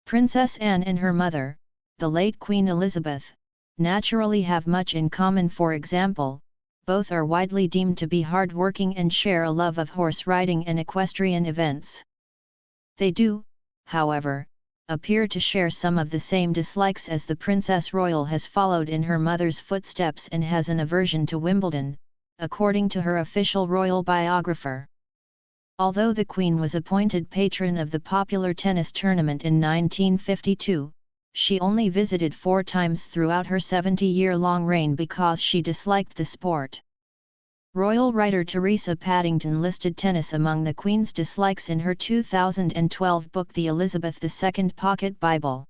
Princess Anne and her mother, the late Queen Elizabeth, naturally have much in common. For example, both are widely deemed to be hard-working and share a love of horse riding and equestrian events. They do, however, appear to share some of the same dislikes, as the Princess Royal has followed in her mother's footsteps and has an aversion to Wimbledon, according to her official royal biographer. Although the Queen was appointed patron of the popular tennis tournament in 1952, she only visited 4 times throughout her 70-year-long reign because she disliked the sport. Royal writer Teresa Paddington listed tennis among the Queen's dislikes in her 2012 book The Elizabeth II Pocket Bible.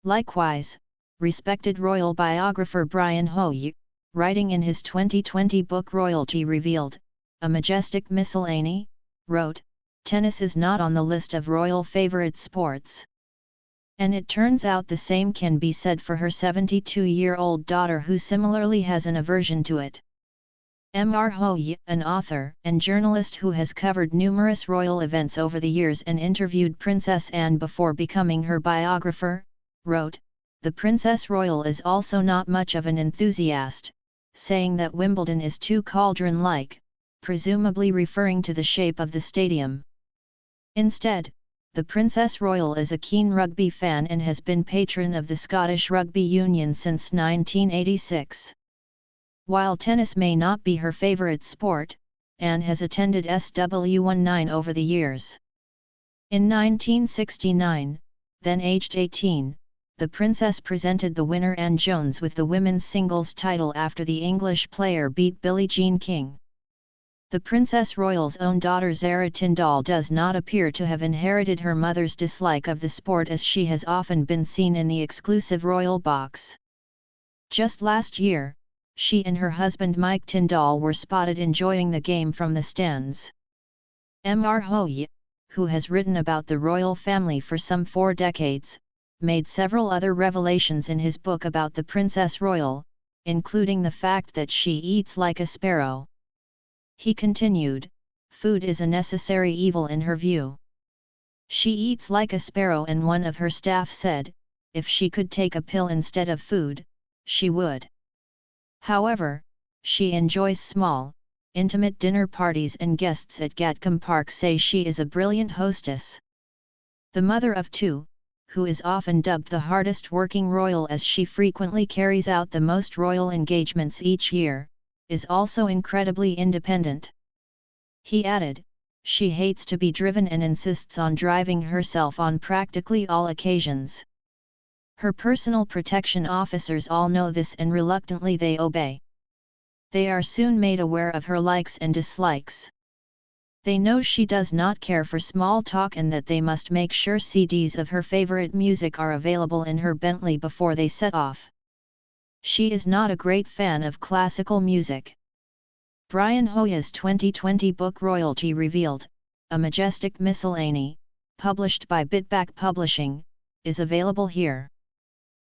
Likewise, respected royal biographer Brian Hoey, writing in his 2020 book Royalty Revealed, A Majestic Miscellany, wrote, "Tennis is not on the list of royal favorite sports." And it turns out the same can be said for her 72-year-old daughter, who similarly has an aversion to it. Mr. Hoey, an author and journalist who has covered numerous royal events over the years and interviewed Princess Anne before becoming her biographer, wrote, "The Princess Royal is also not much of an enthusiast, saying that Wimbledon is too cauldron-like, presumably referring to the shape of the stadium. Instead, the Princess Royal is a keen rugby fan and has been patron of the Scottish Rugby Union since 1986. While tennis may not be her favourite sport, Anne has attended SW19 over the years. In 1969, then aged 18, the Princess presented the winner Anne Jones with the women's singles title after the English player beat Billie Jean King. The Princess Royal's own daughter Zara Tindall does not appear to have inherited her mother's dislike of the sport, as she has often been seen in the exclusive royal box. Just last year, she and her husband Mike Tindall were spotted enjoying the game from the stands. Mr. Hoey, who has written about the royal family for some 4 decades, made several other revelations in his book about the Princess Royal, including the fact that she eats like a sparrow. He continued, "Food is a necessary evil in her view. She eats like a sparrow, and one of her staff said, if she could take a pill instead of food, she would. However, she enjoys small, intimate dinner parties, and guests at Gatcombe Park say she is a brilliant hostess." The mother of 2, who is often dubbed the hardest working royal as she frequently carries out the most royal engagements each year, is also incredibly independent. He added, "She hates to be driven and insists on driving herself on practically all occasions. Her personal protection officers all know this, and reluctantly they obey. They are soon made aware of her likes and dislikes. They know she does not care for small talk and that they must make sure CDs of her favorite music are available in her Bentley before they set off. She is not a great fan of classical music." Brian Hoey's 2020 book Royalty Revealed, A Majestic Miscellany, published by Bitback Publishing, is available here.